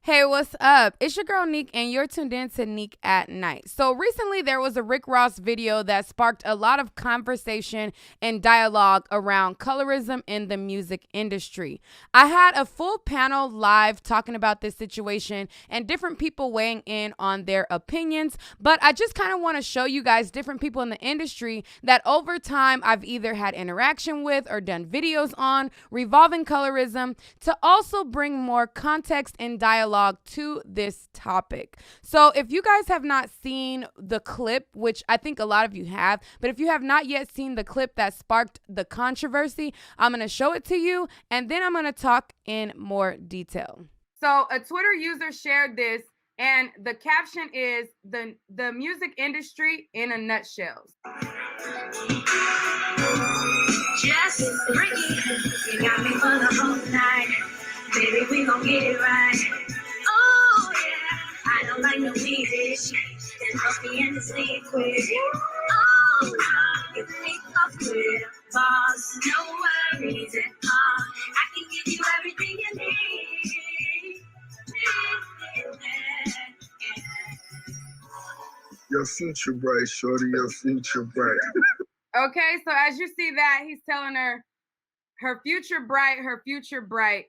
Hey, what's up? It's your girl Neek, and you're tuned in to Neek at Night. So recently there was a Rick Ross video that sparked a lot of conversation and dialogue around colorism in the music industry. I had a full panel live talking about this situation and different people weighing in on their opinions, but I just kind of want to show you guys different people in the industry that over time I've either had interaction with or done videos on revolving colorism to also bring more context and dialogue to this topic. So if you guys have not seen the clip, which I think a lot of you have, but if you have not yet seen the clip that sparked the controversy, I'm going to show it to you and then I'm going to talk in more detail. So a Twitter user shared this and the caption is the music industry in a nutshell. Just Ricky, you got me for the whole night. Baby, we gon' get it right. Oh yeah, I don't like no weird shit. Then must be in the sleep quick. Oh no, you think I'm with a boss, no worries at all. I can give you everything you need. Your future bright, shorty, your future bright. Okay, so as you see that, he's telling her future bright, her future bright.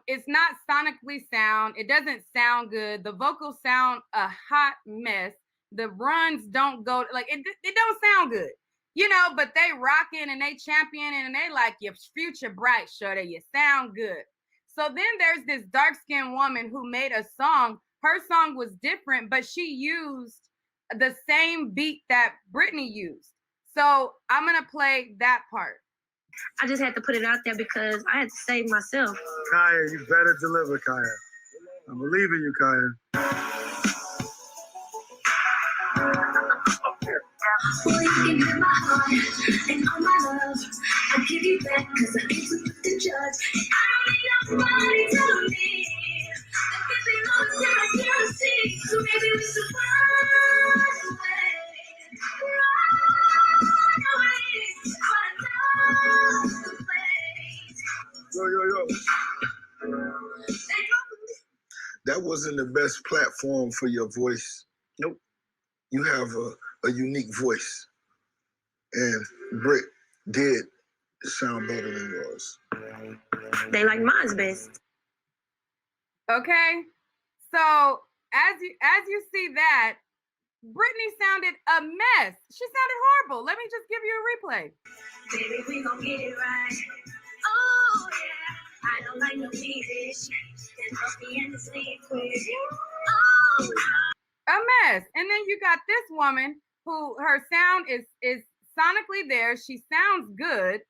It's not sonically sound. It doesn't sound good. The vocals sound a hot mess. The runs don't go like it don't sound good. You know, but they rocking and they championing and they like your future bright, shorty. You sound good. So then there's this dark-skinned woman who made a song. Her song was different, but she used the same beat that Britney used. So I'm gonna play that part. I just had to put it out there because I had to save myself. Kaya, you better deliver, Kaya. I believe in you, Kaya. Boy, you can have my heart and all my love. I'll give you that because I ain't with the judge. And I don't need nobody telling me that this ain't all that I can't see. So maybe we should run away. Run away. Run away. Yo. That wasn't the best platform for your voice. Nope. You have a unique voice. And Britt did sound better than yours. They like mine's best. Okay. So as you see that, Britney sounded a mess. She sounded horrible. Let me just give you a replay. Baby, we gon' get it right. Oh yeah, I don't like no weird shit. Then must be in the sleep quick. Oh no. A mess. And then you got this woman who her sound is sonically there. She sounds good.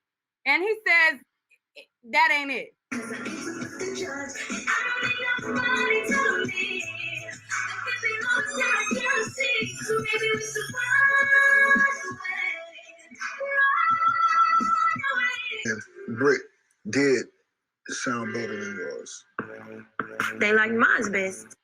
And he says that ain't it. And Britt did sound better than yours. They like mine's best.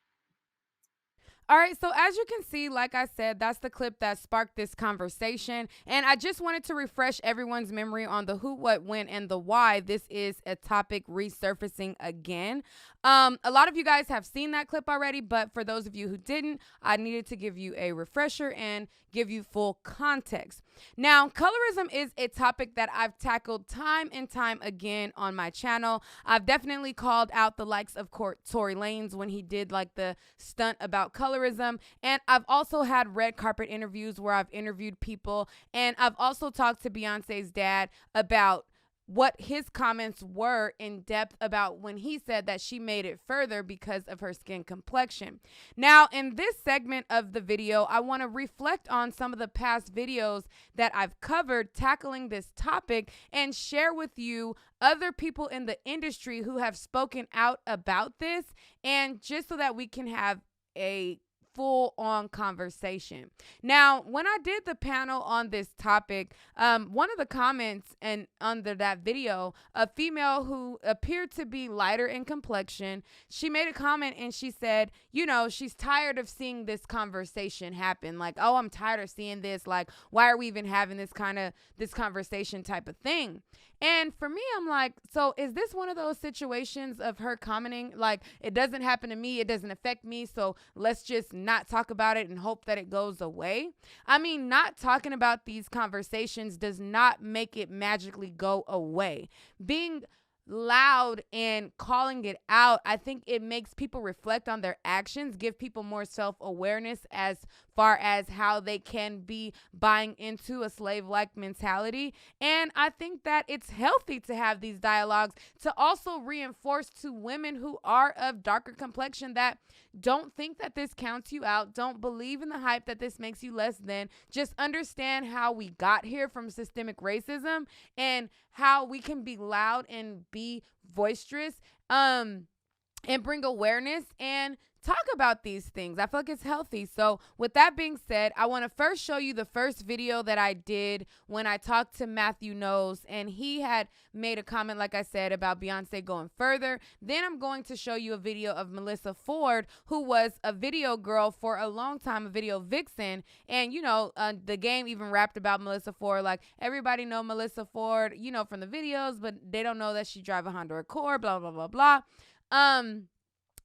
All right, so as you can see, like I said, that's the clip that sparked this conversation. And I just wanted to refresh everyone's memory on the who, what, when, and the why this is a topic resurfacing again. A lot of you guys have seen that clip already, but for those of you who didn't, I needed to give you a refresher and give you full context. Now, colorism is a topic that I've tackled time and time again on my channel. I've definitely called out the likes of Tory Lanez when he did like the stunt about colorism. And I've also had red carpet interviews where I've interviewed people. And I've also talked to Beyonce's dad about what his comments were in depth about when he said that she made it further because of her skin complexion. Now, in this segment of the video, I want to reflect on some of the past videos that I've covered tackling this topic and share with you other people in the industry who have spoken out about this, and just so that we can have a full-on conversation. Now, when I did the panel on this topic, one of the comments and under that video, a female who appeared to be lighter in complexion, she made a comment and she said, you know, she's tired of seeing this conversation happen. Like, oh, I'm tired of seeing this. Like, why are we even having this conversation type of thing? And for me, I'm like, so is this one of those situations of her commenting, like, it doesn't happen to me, it doesn't affect me, so let's just not talk about it and hope that it goes away? I mean, not talking about these conversations does not make it magically go away. Being loud and calling it out, I think it makes people reflect on their actions, give people more self-awareness as far as how they can be buying into a slave-like mentality. And I think that it's healthy to have these dialogues to also reinforce to women who are of darker complexion that don't think that this counts you out, don't believe in the hype that this makes you less than, just understand how we got here from systemic racism and how we can be loud and be boisterous, and bring awareness and talk about these things. I feel like it's healthy. So with that being said, I want to first show you the first video that I did when I talked to Matthew Knowles, and he had made a comment, like I said, about Beyonce going further. Then I'm going to show you a video of Melyssa Ford, who was a video girl for a long time, a video vixen. And, you know, the game even rapped about Melyssa Ford. Like, everybody know Melyssa Ford, you know, from the videos, but they don't know that she drive a Honda Accord, blah, blah, blah, blah.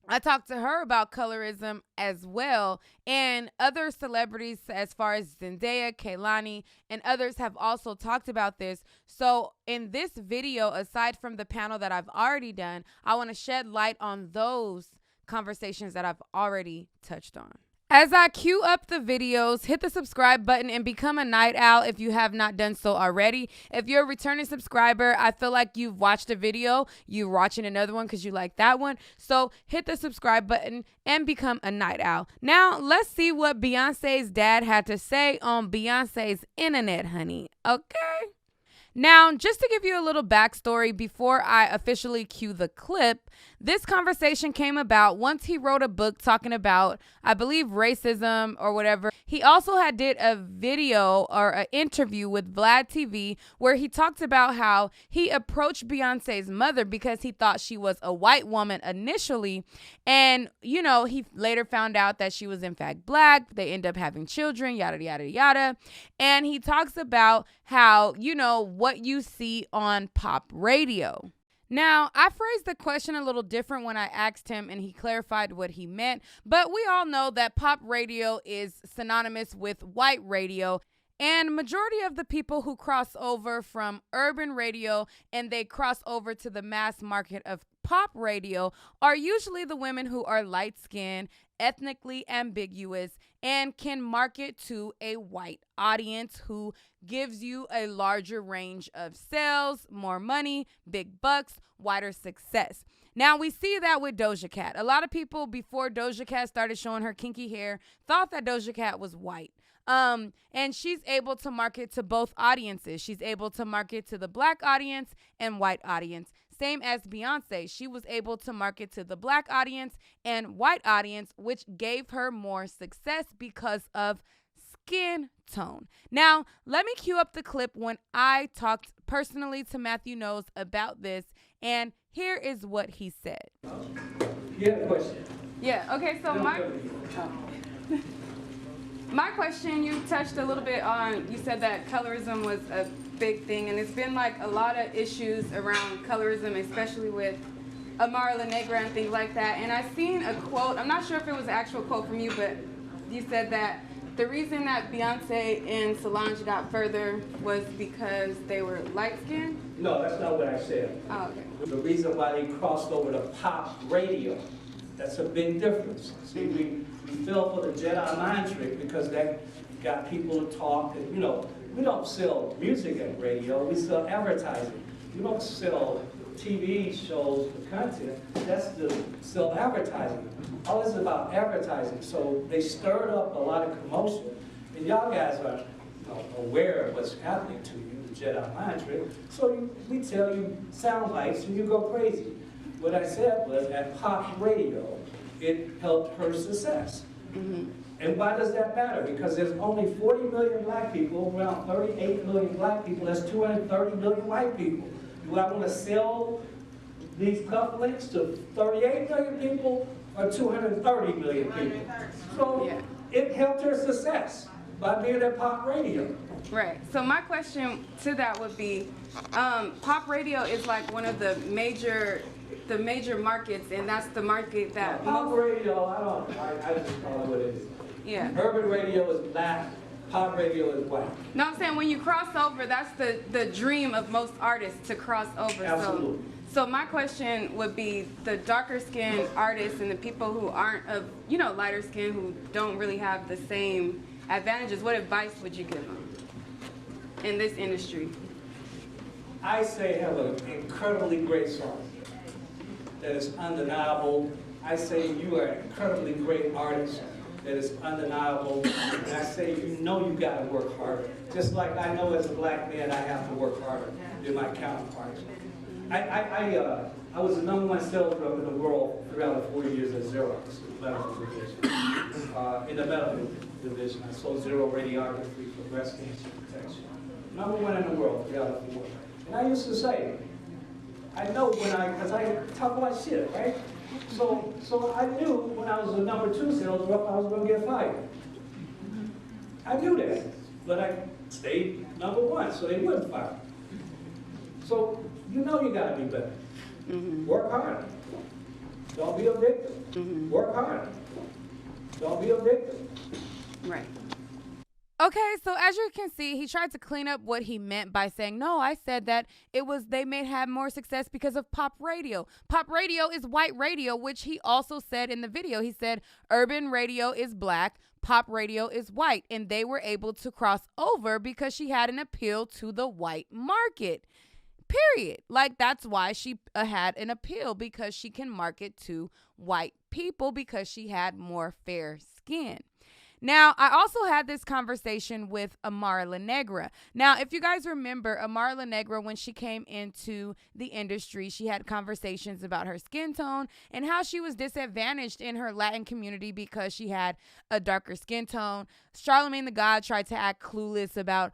I talked to her about colorism as well, and other celebrities as far as Zendaya, Kehlani, and others have also talked about this. So in this video, aside from the panel that I've already done, I want to shed light on those conversations that I've already touched on. As I queue up the videos, hit the subscribe button and become a night owl if you have not done so already. If you're a returning subscriber, I feel like you've watched a video, you're watching another one because you like that one. So hit the subscribe button and become a night owl. Now, let's see what Beyonce's dad had to say on Beyonce's internet, honey. Okay? Now, just to give you a little backstory before I officially cue the clip, this conversation came about once he wrote a book talking about, I believe, racism or whatever. He also did a video or an interview with Vlad TV where he talked about how he approached Beyonce's mother because he thought she was a white woman initially. And, you know, he later found out that she was in fact black. They end up having children, yada, yada, yada. And he talks about how, you know, what you see on pop radio. Now, I phrased the question a little different when I asked him and he clarified what he meant, but we all know that pop radio is synonymous with white radio. And majority of the people who cross over from urban radio and they cross over to the mass market of pop radio are usually the women who are light-skinned, ethnically ambiguous, and can market to a white audience who gives you a larger range of sales, more money, big bucks, wider success. Now, we see that with Doja Cat. A lot of people before Doja Cat started showing her kinky hair thought that Doja Cat was white. And she's able to market to both audiences. She's able to market to the black audience and white audience. Same as Beyonce. She was able to market to the black audience and white audience, which gave her more success because of skin tone. Now, let me cue up the clip when I talked personally to Matthew Knowles about this, and here is what he said. You have a question? Yeah, okay, so my question, you touched a little bit on, you said that colorism was a big thing, and it's been like a lot of issues around colorism, especially with Amara La Negra and things like that. And I seen a quote, I'm not sure if it was an actual quote from you, but you said that the reason that Beyonce and Solange got further was because they were light-skinned? No, that's not what I said. Oh, okay. The reason why they crossed over to pop radio, that's a big difference. See, we fell for the Jedi mind trick because that got people to talk. And, you know, we don't sell music at radio, we sell advertising. We don't sell TV shows for content, that's to sell advertising. All this is about advertising. So they stirred up a lot of commotion. And y'all guys are aware of what's happening to you, the Jedi mind trick. So we tell you sound bites and you go crazy. What I said was at pop radio, it helped her success. Mm-hmm. And why does that matter? Because there's only 40 million black people, around 38 million black people, that's 230 million white people. Do I want to sell these cufflinks to 38 million people or 230 million people? So it helped her success. by being at pop radio. Right. So my question to that would be, pop radio is like one of the major markets, and that's the market that Pop radio, I just call it what it is. Yeah. Urban radio is black, pop radio is white. No, I'm saying when you cross over, that's the dream of most artists to cross over. Absolutely. So my question would be the darker skinned artists and the people who aren't of, lighter skin, who don't really have the same advantages, what advice would you give them in this industry? I say have an incredibly great song that is undeniable. I say you are an incredibly great artist that is undeniable. And I say you gotta work harder. Just like I know as a black man I have to work harder than my counterparts. I was the #1 sales rep in the world throughout the 4 years at Xerox, medical division. In the medical division, I sold zero radiography for breast cancer protection. #1 in the world throughout the 4. And I used to say, I know because I talk about shit, right? So I knew when I was the #2 sales rep, I was going to get fired. I knew that, but I stayed #1, so they wouldn't fire me. So you got to be better. Work harder. Don't be a victim. Work harder. Don't be a victim. Right. Okay, so as you can see, he tried to clean up what he meant by saying, no, I said that they may have more success because of pop radio. Pop radio is white radio, which he also said in the video. He said urban radio is black, pop radio is white, and they were able to cross over because she had an appeal to the white market. Period. Like, that's why she had an appeal, because she can market to white people because she had more fair skin. Now, I also had this conversation with Amara La Negra. Now, if you guys remember, Amara La Negra, when she came into the industry, she had conversations about her skin tone and how she was disadvantaged in her Latin community because she had a darker skin tone. Charlemagne the God tried to act clueless about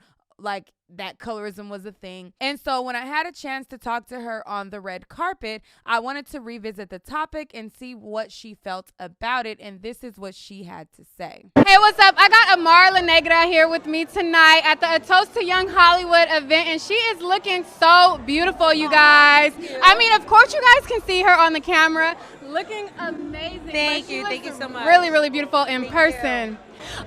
that colorism was a thing. And so when I had a chance to talk to her on the red carpet, I wanted to revisit the topic and see what she felt about it. And this is what she had to say. Hey, what's up? I got Amara La Negra here with me tonight at the A Toast to Young Hollywood event. And she is looking so beautiful, you guys. I mean, of course you guys can see her on the camera. Looking amazing. Thank you so much. Really, really beautiful in person.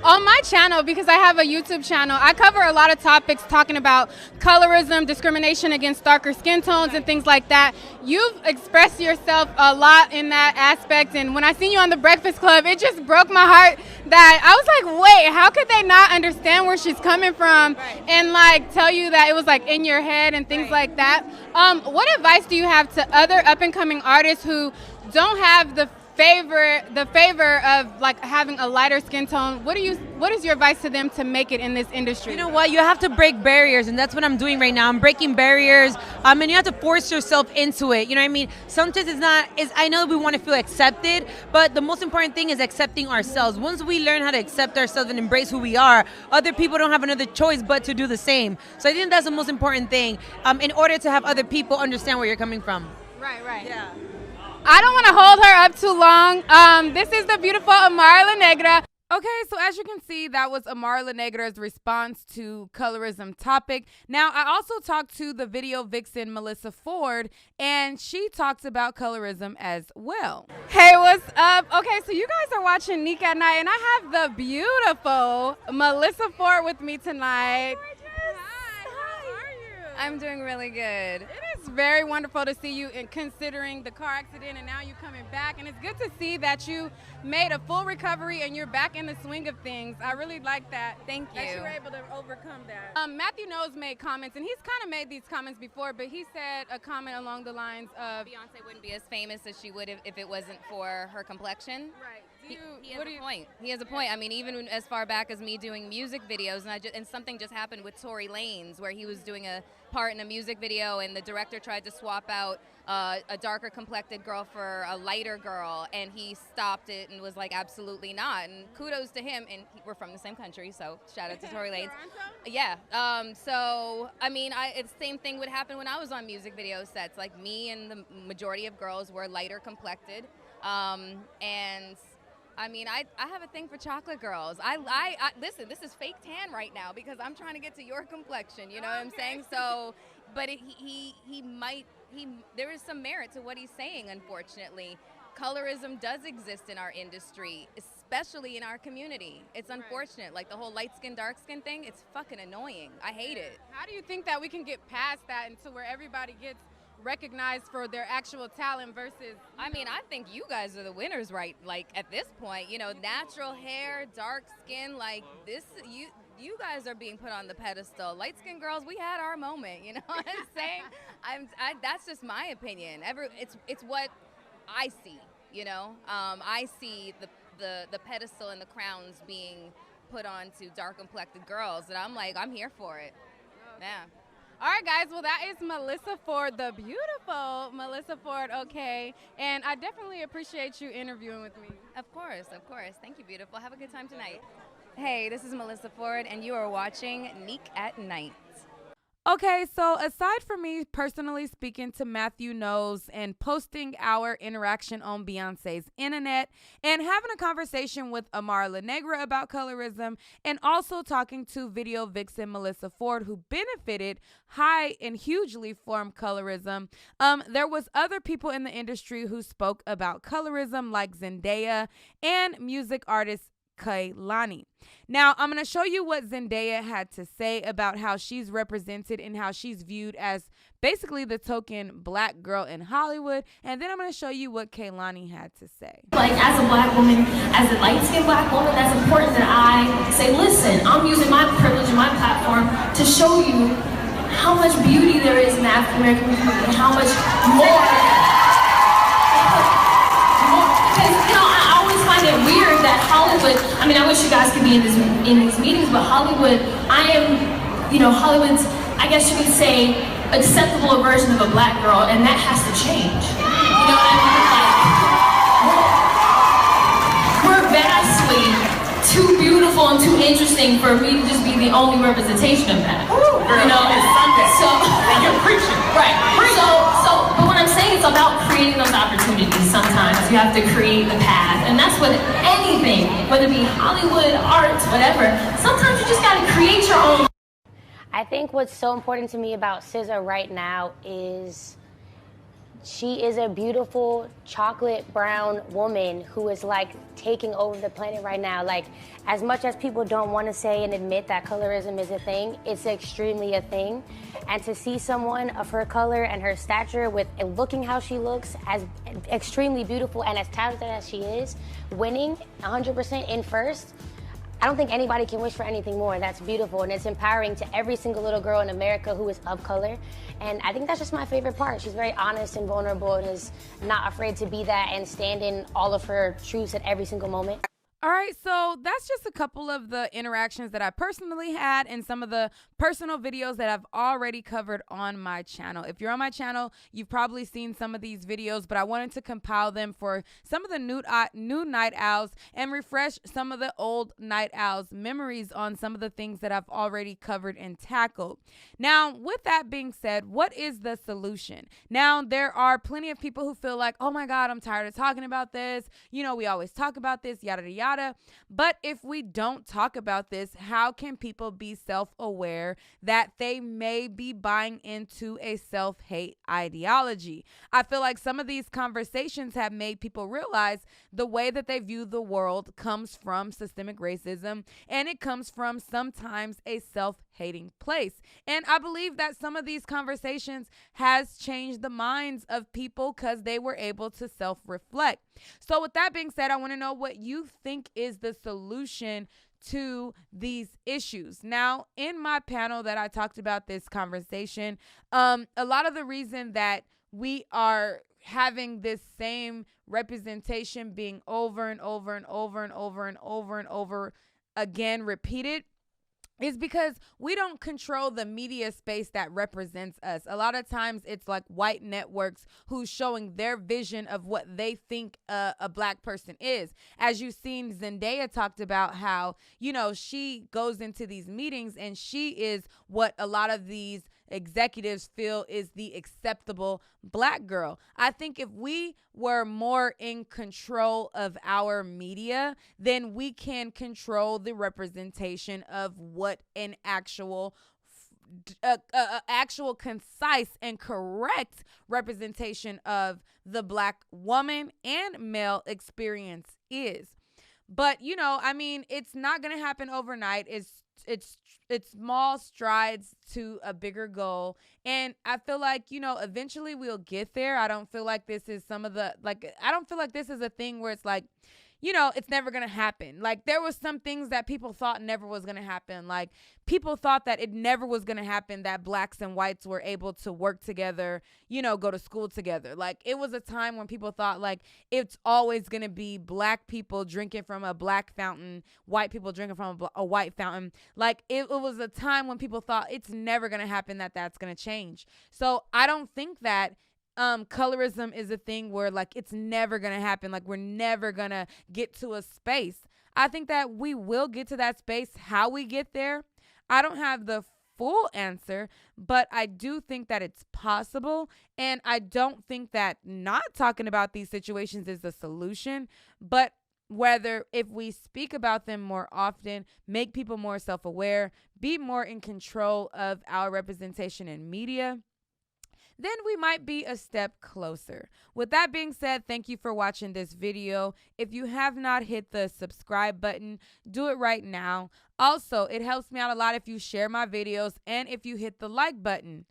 On my channel, because I have a YouTube channel, I cover a lot of topics talking about colorism, discrimination against darker skin tones, and things like that. You've expressed yourself a lot in that aspect, and when I seen you on The Breakfast Club, it just broke my heart that I was like, wait, how could they not understand where she's coming from and tell you that it was in your head and things like that? What advice do you have to other up-and-coming artists who don't have the favor of having a lighter skin tone? What is your advice to them to make it in this industry? You know what? You have to break barriers, and that's what I'm doing right now. I'm breaking barriers, and you have to force yourself into it. You know what I mean? Sometimes I know we want to feel accepted, but the most important thing is accepting ourselves. Once we learn how to accept ourselves and embrace who we are, other people don't have another choice but to do the same. So I think that's the most important thing, in order to have other people understand where you're coming from. Right. Yeah. I don't want to hold her up too long. This is the beautiful Amara La Negra. Okay, so as you can see, that was Amara La Negra's response to colorism topic. Now, I also talked to the video vixen Melyssa Ford, and she talks about colorism as well. Hey, what's up? Okay, so you guys are watching Nick at Night, and I have the beautiful Melyssa Ford with me tonight. I'm doing really good. It is very wonderful to see you, and considering the car accident and now you coming back. And it's good to see that you made a full recovery and you're back in the swing of things. I really like that. Thank you. That you were able to overcome that. Matthew Knowles made comments, and he's kind of made these comments before, but he said a comment along the lines of Beyonce wouldn't be as famous as she would if it wasn't for her complexion. Right. He has a point. He has a point. I mean, even as far back as me doing music videos, and something just happened with Tory Lanez, where he was doing a part in a music video, and the director tried to swap out a darker complected girl for a lighter girl, and he stopped it and was like, absolutely not. And kudos to him, and we're from the same country, so shout out to Tory Lanez. Yeah. So I mean, it's the same thing would happen when I was on music video sets. Me and the majority of girls were lighter complected, and I mean, I have a thing for chocolate girls. Listen, this is fake tan right now because I'm trying to get to your complexion. You know what I'm saying? So, but there is some merit to what he's saying. Unfortunately, colorism does exist in our industry, especially in our community. It's unfortunate, like the whole light skin, dark skin thing. It's fucking annoying. I hate it. How do you think that we can get past that into where everybody gets recognized for their actual talent versus? I mean, I think you guys are the winners, right? Like at this point, you know, natural hair, dark skin, like this, you guys are being put on the pedestal. Light skinned girls, we had our moment. You know what I'm saying? That's just my opinion. It's what I see. You know, I see the pedestal and the crowns being put onto dark complected girls, and I'm like, I'm here for it. Yeah. All right, guys. Well, that is Melyssa Ford, the beautiful Melyssa Ford. Okay, and I definitely appreciate you interviewing with me. Of course, of course. Thank you, beautiful. Have a good time tonight. Hey, this is Melyssa Ford, and you are watching Neek at Night. Okay, so aside from me personally speaking to Matthew Knowles and posting our interaction on Beyonce's internet and having a conversation with Amara La Negra about colorism and also talking to video vixen Melyssa Ford, who benefited high and hugely from colorism, there was other people in the industry who spoke about colorism like Zendaya and music artist Kehlani. Now, I'm going to show you what Zendaya had to say about how she's represented and how she's viewed as basically the token black girl in Hollywood. And then I'm going to show you what Kehlani had to say. Like, as a black woman, as a light-skinned black woman, that's important that I say, listen, I'm using my privilege and my platform to show you how much beauty there is in the African-American community and how much more. It weird that Hollywood, I mean, I wish you guys could be in these meetings, but Hollywood, Hollywood's, I guess you could say, acceptable version of a black girl, and that has to change. You know what I mean? Like, we're vastly too beautiful and too interesting for me to just be the only representation of that. Ooh, girl, you know, it's Sunday. So you're preaching. Right. But what I'm saying, it's about creating those opportunities. Sometimes you have to create the path, and that's what anything, whether it be Hollywood, arts, whatever. Sometimes you just gotta create your own. I think what's so important to me about SZA right now is she is a beautiful chocolate brown woman who is like taking over the planet right now. Like, as much as people don't want to say and admit that colorism is a thing, it's extremely a thing. And to see someone of her color and her stature with looking how she looks, as extremely beautiful and as talented as she is, winning 100% in first, I don't think anybody can wish for anything more. That's beautiful, and it's empowering to every single little girl in America who is of color. And I think that's just my favorite part. She's very honest and vulnerable and is not afraid to be that and stand in all of her truths at every single moment. All right, so that's just a couple of the interactions that I personally had and some of the personal videos that I've already covered on my channel. If you're on my channel, you've probably seen some of these videos, but I wanted to compile them for some of the new night owls and refresh some of the old night owls memories on some of the things that I've already covered and tackled. Now, with that being said, what is the solution? Now, there are plenty of people who feel like, oh my God, I'm tired of talking about this. You know, we always talk about this, yada, yada. But if we don't talk about this, how can people be self-aware that they may be buying into a self-hate ideology? I feel like some of these conversations have made people realize the way that they view the world comes from systemic racism, and it comes from sometimes a self-hating place. And I believe that some of these conversations has changed the minds of people because they were able to self-reflect. So with that being said, I want to know what you think is the solution to these issues. Now, in my panel that I talked about this conversation, a lot of the reason that we are having this same representation being over and over and over and over and over and over again repeated is because we don't control the media space that represents us. A lot of times it's like white networks who's showing their vision of what they think a black person is. As you've seen, Zendaya talked about how, you know, she goes into these meetings and she is what a lot of these executives feel is the acceptable black girl. I think if we were more in control of our media, then we can control the representation of what an actual concise and correct representation of the black woman and male experience is. But I mean, it's not going to happen overnight. It's small strides to a bigger goal, and I feel like eventually we'll get there. I don't feel like this is I don't feel like this is a thing where it's like, it's never going to happen. Like, there was some things that people thought never was going to happen. Like, people thought that it never was going to happen that blacks and whites were able to work together, go to school together. Like, it was a time when people thought, like, it's always going to be black people drinking from a black fountain, white people drinking from a white fountain. Like, it was a time when people thought it's never going to happen, that's going to change. So I don't think that colorism is a thing where like it's never gonna happen, like we're never gonna get to a space. I think that we will get to that space. How we get there, I don't have the full answer, but I do think that it's possible, and I don't think that not talking about these situations is the solution, but whether if we speak about them more often, make people more self-aware, be more in control of our representation in media, then we might be a step closer. With that being said, thank you for watching this video. If you have not hit the subscribe button, do it right now. Also, it helps me out a lot if you share my videos and if you hit the like button.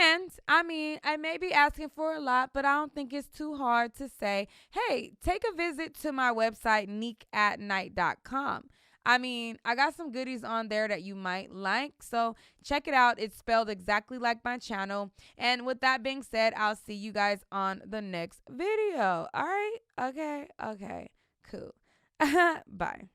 And I mean, I may be asking for a lot, but I don't think it's too hard to say, hey, take a visit to my website, neekatnight.com. I mean, I got some goodies on there that you might like, so check it out. It's spelled exactly like my channel. And with that being said, I'll see you guys on the next video. All right? Okay, cool. Bye.